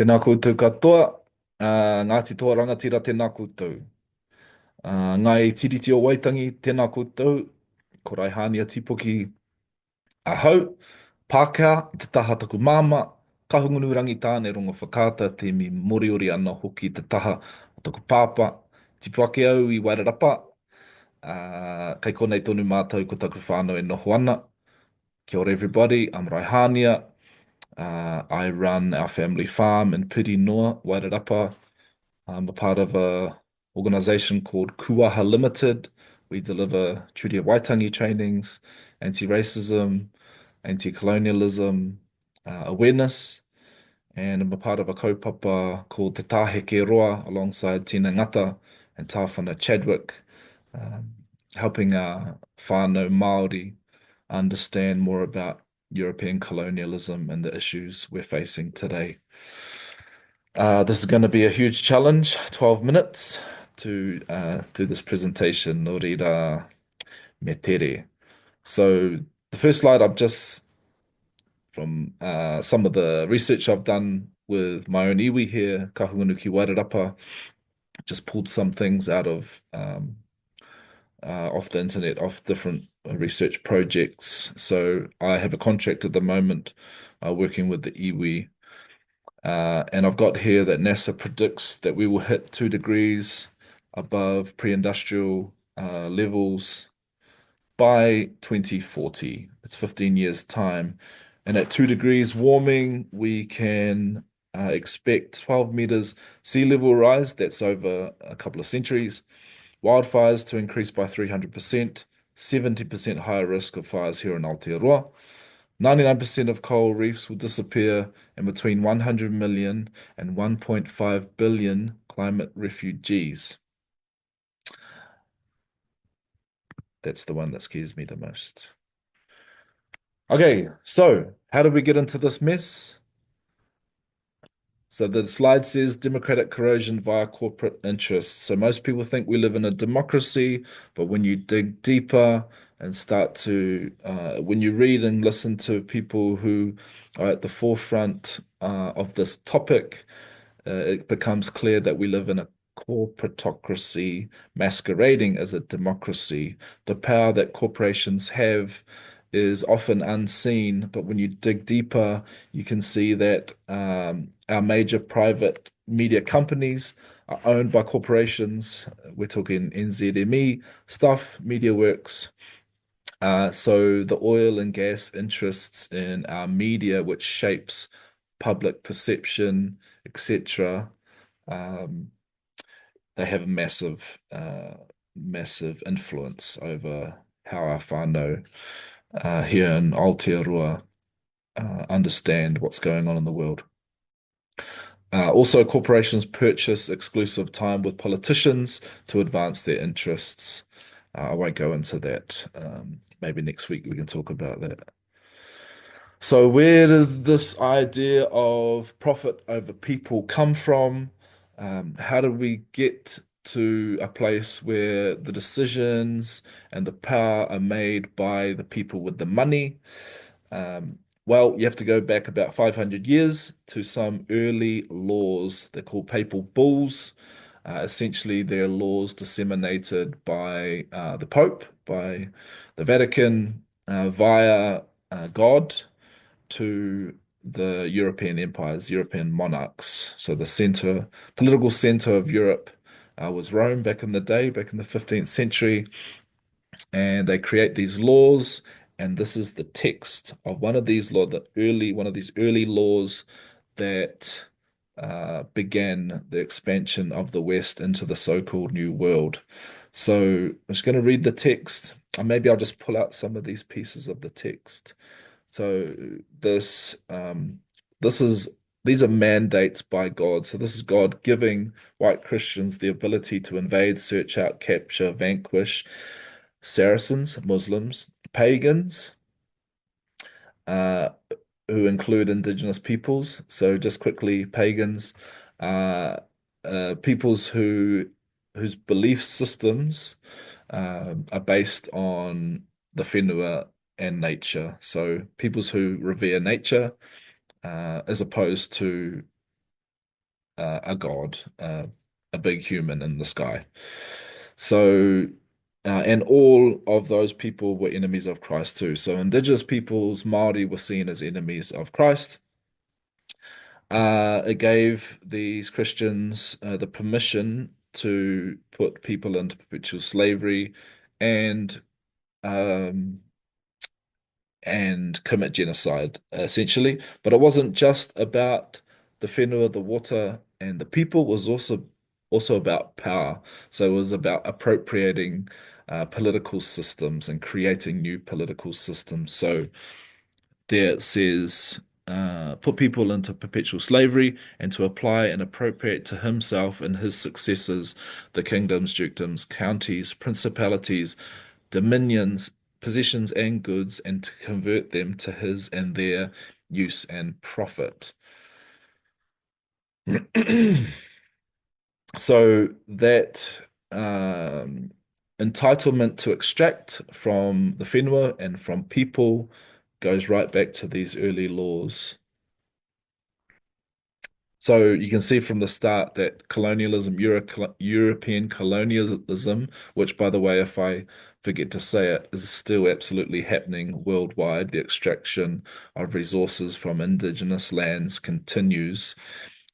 Tēnā koutou katoa, Ngāti toa rangatira tēnā koutou. Ngai tiriti o Waitangi tēnā koutou, ko Raihania Tipoki ahau, Pākehā, i te taha taku māma, kahungunu rangi tāne rongo whakāta te mi moriori ana hoki te taha o taku pāpā, tipu ake au i Wairarapa, kei konei tonu mātou ko taku whānau e noho ana. Kia ora everybody, I'm Raihania. I run our family farm in Piri Noa, Wairarapa. I'm a part of a organization called Kuaha Limited. We deliver Treaty of Waitangi trainings, anti-racism, anti-colonialism awareness, and I'm a part of a kaupapa called Te Tāheke Roa alongside Tina Ngata and Tāwhana Chadwick, um, helping our whānau Māori understand more about European colonialism and the issues we're facing today. This is going to be a huge challenge, 12 minutes to do this presentation. Nō reira, me tere. So the first slide I've just from some of the research I've done with my own iwi here, ka hungunu ki Wairarapa, just pulled some things out of off the internet, off different research projects. So I have a contract at the moment working with the iwi. And I've got here that NASA predicts that we will hit 2 degrees above pre-industrial levels by 2040. It's 15 years' time. And at 2 degrees warming, we can expect 12 meters sea level rise. That's over a couple of centuries. Wildfires to increase by 300%, 70% higher risk of fires here in Aotearoa. 99% of coral reefs will disappear, and between 100 million and 1.5 billion climate refugees. That's the one that scares me the most. Okay, so how did we get into this mess? So the slide says democratic corrosion via corporate interests. So most people think we live in a democracy, but when you dig deeper and start to, when you read and listen to people who are at the forefront of this topic, it becomes clear that we live in a corporatocracy masquerading as a democracy. The power that corporations have is often unseen, but when you dig deeper, you can see that our major private media companies are owned by corporations. We're talking NZME stuff, MediaWorks. So the oil and gas interests in our media, which shapes public perception, etc., um, they have a massive influence over how our whānau here in Aotearoa understand what's going on in the world. Also, corporations purchase exclusive time with politicians to advance their interests. I won't go into that. Maybe next week we can talk about that. So, where does this idea of profit over people come from? How do we get to a place where the decisions and the power are made by the people with the money? Well, you have to go back about 500 years to some early laws. They're called papal bulls. Essentially, they're laws disseminated by the Pope, by the Vatican, via God to the European empires, European monarchs. So the political center of Europe was Rome back in the day, back in the 15th century. And they create these laws, and this is the text of one of these one of these early laws that began the expansion of the West into the so-called New World. So I'm just going to read the text, and maybe I'll just pull out some of these pieces of the text. So this is these are mandates by God. So this is God giving white Christians the ability to invade, search out, capture, vanquish Saracens, Muslims, pagans, uh, who include indigenous peoples. So just quickly, pagans, uh, peoples whose belief systems are based on the whenua and nature. So peoples who revere nature, as opposed to a god, a big human in the sky. So, and all of those people were enemies of Christ too. So, indigenous peoples, Maori, were seen as enemies of Christ. It gave these Christians the permission to put people into perpetual slavery and um, and commit genocide, essentially. But it wasn't just about the whenua, the water, and the people. It was also about power. So it was about appropriating political systems and creating new political systems. So there it says, put people into perpetual slavery and to apply and appropriate to himself and his successors the kingdoms, dukedoms, counties, principalities, dominions, possessions, and goods, and to convert them to his and their use and profit. So that entitlement to extract from the whenua and from people goes right back to these early laws. So you can see from the start that colonialism, European colonialism, which, by the way, if I forget to say it, is still absolutely happening worldwide. The extraction of resources from indigenous lands continues,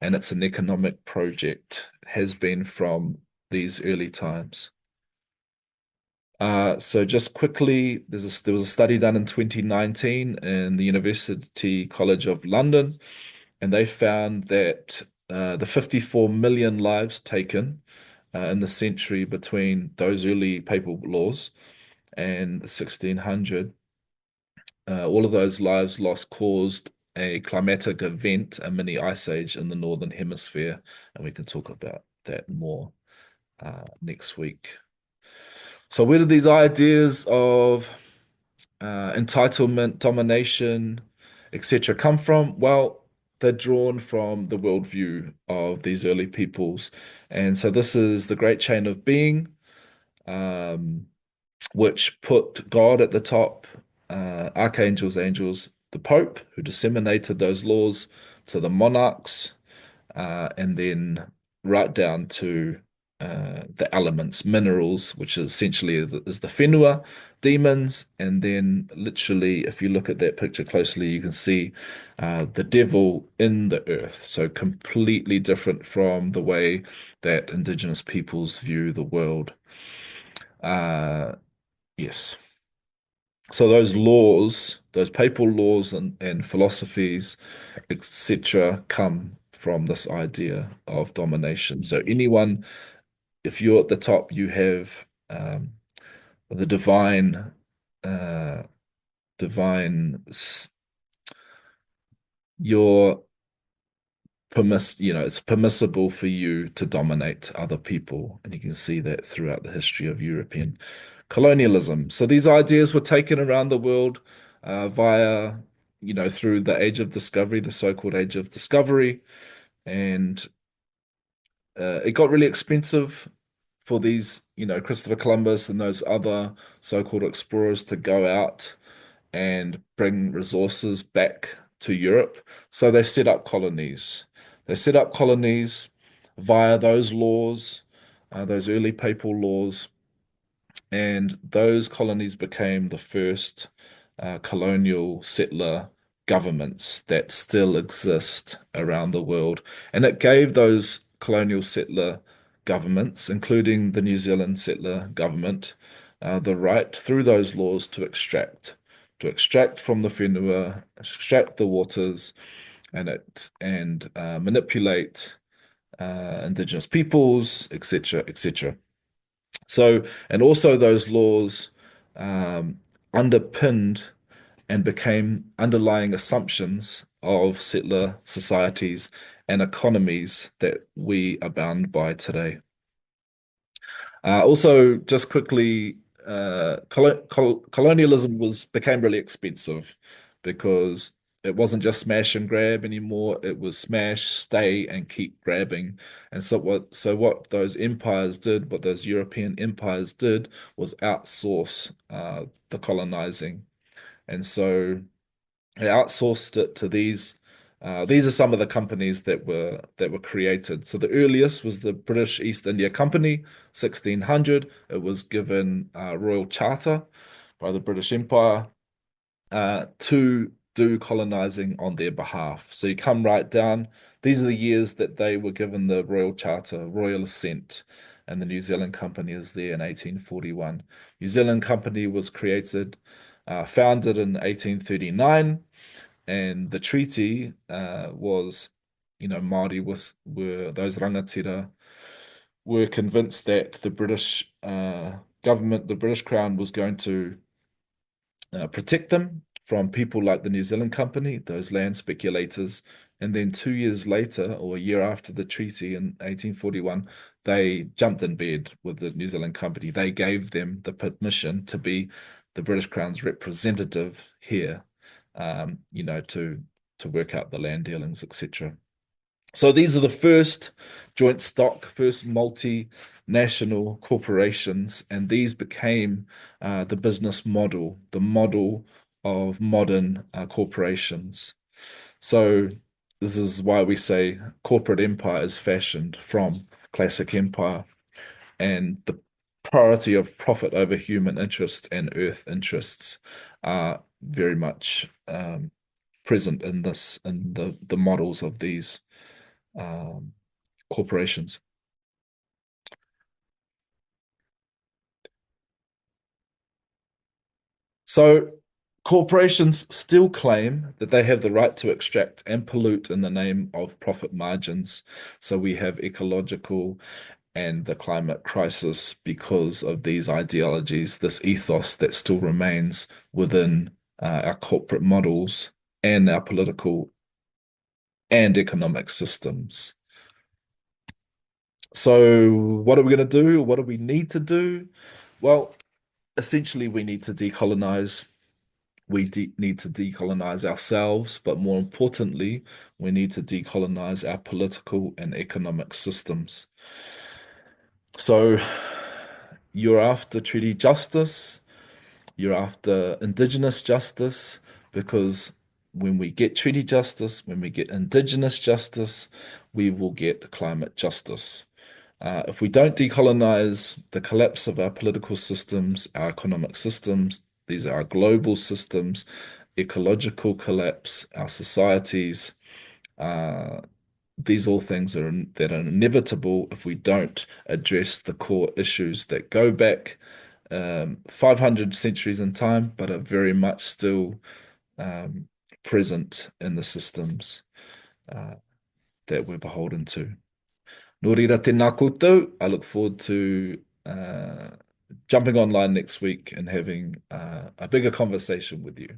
and it's an economic project, has been from these early times. So just quickly, there was a study done in 2019 in the University College of London, and they found that the 54 million lives taken in the century between those early papal laws and the 1600, all of those lives lost caused a climatic event, a mini ice age in the northern hemisphere, and we can talk about that more next week. So where did these ideas of entitlement, domination, etc., come from? Well, they're drawn from the worldview of these early peoples. And so this is the great chain of being, um, which put God at the top, archangels, angels, the Pope, who disseminated those laws to the monarchs, and then right down to the elements, minerals, which is essentially is the whenua, demons, and then literally, if you look at that picture closely, you can see the devil in the earth. So completely different from the way that indigenous peoples view the world. Uh, yes. So those laws, those papal laws and philosophies, etc., come from this idea of domination. So anyone, if you're at the top, you have the uh, divine, you're it's permissible for you to dominate other people, and you can see that throughout the history of European colonialism. So these ideas were taken around the world via, through the Age of Discovery, the so-called Age of Discovery, and it got really expensive for these, Christopher Columbus and those other so-called explorers to go out and bring resources back to Europe. So they set up colonies. They set up colonies via those laws, those early papal laws, and those colonies became the first colonial settler governments that still exist around the world. And it gave those colonial settler governments, including the New Zealand settler government, the right through those laws to extract from the whenua, extract the waters, and manipulate indigenous peoples, etc., etc. So, and also those laws um, underpinned and became underlying assumptions of settler societies and economies that we are bound by today. Also, just quickly, colonialism became really expensive because it wasn't just smash and grab anymore. It was smash, stay, and keep grabbing. And so what those empires did, what those European empires did, was outsource the colonizing. And so they outsourced it to these These are some of the companies that were created. So the earliest was the British East India Company, 1600. It was given a royal charter by the British Empire to do colonizing on their behalf. So you come right down. These are the years that they were given the royal charter, royal assent, and the New Zealand Company is there in 1841. New Zealand Company was created, founded in 1839, and the treaty was, Māori were those rangatira were convinced that the British government, the British Crown, was going to protect them from people like the New Zealand Company, those land speculators. And then 2 years later, or a year after the treaty in 1841, they jumped in bed with the New Zealand Company. They gave them the permission to be the British Crown's representative here, to work out the land dealings, etc. So these are the first joint stock, first multinational corporations, and these became the business model, the model of modern corporations. So this is why we say corporate empire is fashioned from classic empire, and the priority of profit over human interest and earth interests are very much present in the models of these um, corporations. So corporations still claim that they have the right to extract and pollute in the name of profit margins. So we have ecological and the climate crisis because of these ideologies, this ethos that still remains within our corporate models and our political and economic systems. So what are we going to do? What do we need to do? Well, essentially, we need to decolonize. Need to decolonize ourselves, but more importantly, we need to decolonize our political and economic systems. So you're after treaty justice, you're after Indigenous justice, because when we get treaty justice, when we get Indigenous justice, we will get climate justice. If we don't decolonize the collapse of our political systems, our economic systems, these are our global systems, ecological collapse, our societies, uh, these all things that are inevitable if we don't address the core issues that go back 500 centuries in time, but are very much still um, present in the systems uh, that we're beholden to. Nō reira tēnā koutou. I look forward to jumping online next week and having a bigger conversation with you.